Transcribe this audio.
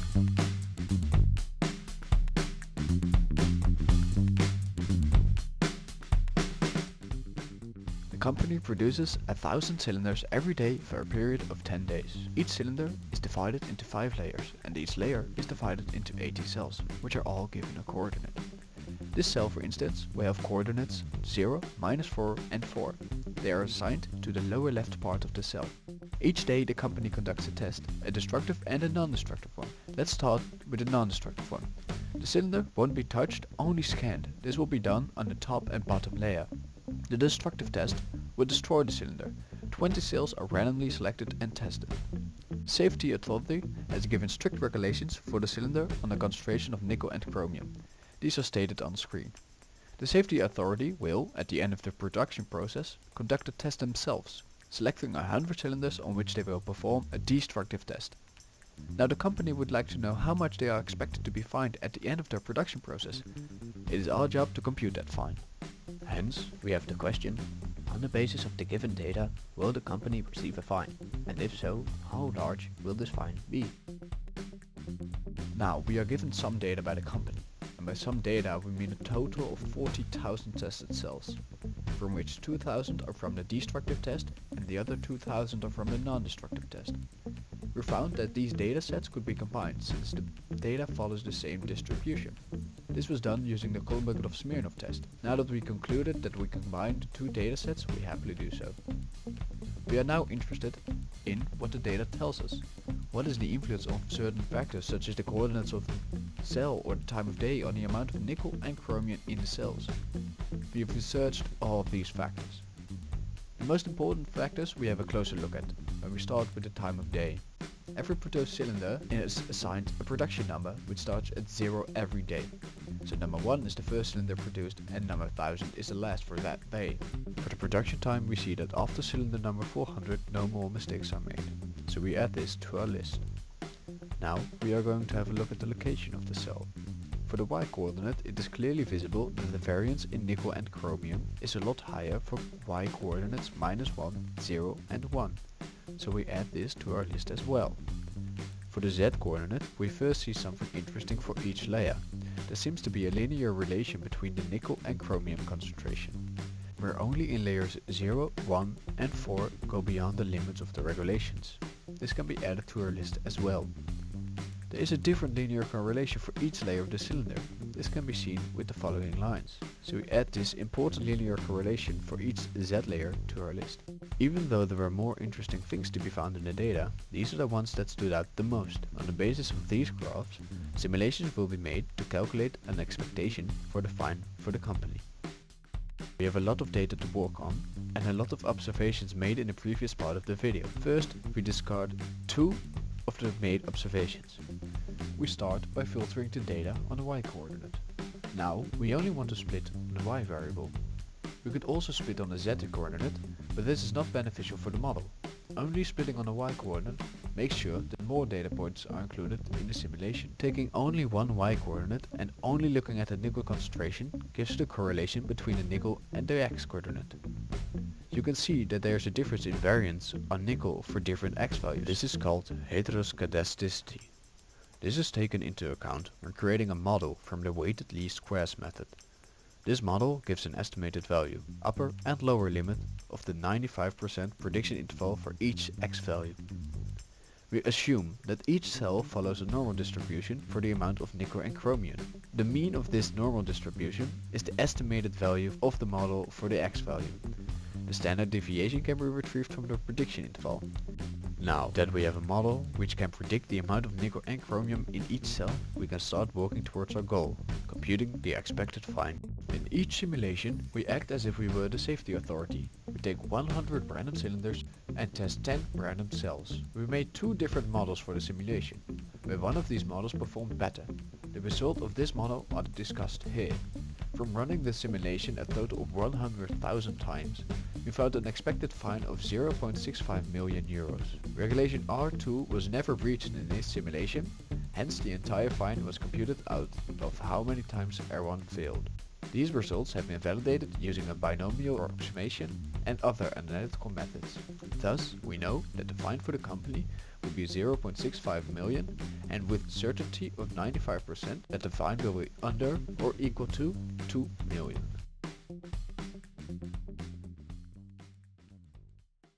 The company produces 1,000 cylinders every day for a period of 10 days. Each cylinder is divided into 5 layers, and each layer is divided into 80 cells, which are all given a coordinate. This cell, for instance, will have coordinates 0, -4 and 4. They are assigned to the lower left part of the cell. Each day the company conducts a test, a destructive and a non-destructive one. Let's start with the non-destructive one. The cylinder won't be touched, only scanned. This will be done on the top and bottom layer. The destructive test will destroy the cylinder. 20 cells are randomly selected and tested. Safety Authority has given strict regulations for the cylinder on the concentration of nickel and chromium. These are stated on screen. The Safety Authority will, at the end of the production process, conduct a test themselves, selecting 100 cylinders on which they will perform a destructive test. Now the company would like to know how much they are expected to be fined at the end of their production process. It is our job to compute that fine. Hence, we have the question, on the basis of the given data, will the company receive a fine? And if so, how large will this fine be? Now we are given some data by the company, and by some data we mean a total of 40,000 tested cells, from which 2,000 are from the destructive test and the other 2,000 are from the non-destructive test. We found that these data sets could be combined since the data follows the same distribution. This was done using the Kolmogorov-Smirnov test. Now that we concluded that we combined the two datasets, we happily do so. We are now interested in what the data tells us. What is the influence of certain factors such as the coordinates of the cell or the time of day on the amount of nickel and chromium in the cells? We have researched all of these factors. The most important factors we have a closer look at, when we start with the time of day. Every produced cylinder is assigned a production number which starts at 0 every day. So number 1 is the first cylinder produced and number 1000 is the last for that day. For the production time we see that after cylinder number 400 no more mistakes are made. So we add this to our list. Now we are going to have a look at the location of the cell. For the y-coordinate it is clearly visible that the variance in nickel and chromium is a lot higher for y-coordinates -1, 0 and 1. So we add this to our list as well. For the z-coordinate we first see something interesting for each layer. There seems to be a linear relation between the nickel and chromium concentration, where only in layers 0, 1 and 4 go beyond the limits of the regulations. This can be added to our list as well. There is a different linear correlation for each layer of the cylinder. This can be seen with the following lines. So we add this important linear correlation for each Z layer to our list. Even though there were more interesting things to be found in the data, these are the ones that stood out the most. On the basis of these graphs, simulations will be made to calculate an expectation for the fine for the company. We have a lot of data to work on and a lot of observations made in the previous part of the video. First, we discard 2 of the made observations. We start by filtering the data on the y-coordinate. Now we only want to split on the y variable. We could also split on the z-coordinate, but this is not beneficial for the model. Only splitting on the y-coordinate makes sure that more data points are included in the simulation. Taking only one y-coordinate and only looking at the nickel concentration gives the correlation between the nickel and the x-coordinate. You can see that there is a difference in variance on nickel for different x values. This is called heteroscedasticity. This is taken into account when creating a model from the weighted least squares method. This model gives an estimated value, upper and lower limit of the 95% prediction interval for each x value. We assume that each cell follows a normal distribution for the amount of nickel and chromium. The mean of this normal distribution is the estimated value of the model for the x value. The standard deviation can be retrieved from the prediction interval. Now that we have a model which can predict the amount of nickel and chromium in each cell, we can start working towards our goal, computing the expected fine. In each simulation, we act as if we were the safety authority. We take 100 random cylinders and test 10 random cells. We made 2 different models for the simulation, where one of these models performed better. The result of this model are discussed here. From running the simulation a total of 100,000 times, we found an expected fine of 0.65 million euros. Regulation R2 was never breached in this simulation, hence the entire fine was computed out of how many times R1 failed. These results have been validated using a binomial approximation and other analytical methods. Thus, we know that the fine for the company will be 0.65 million, and with certainty of 95% that the fine will be under or equal to 2 million.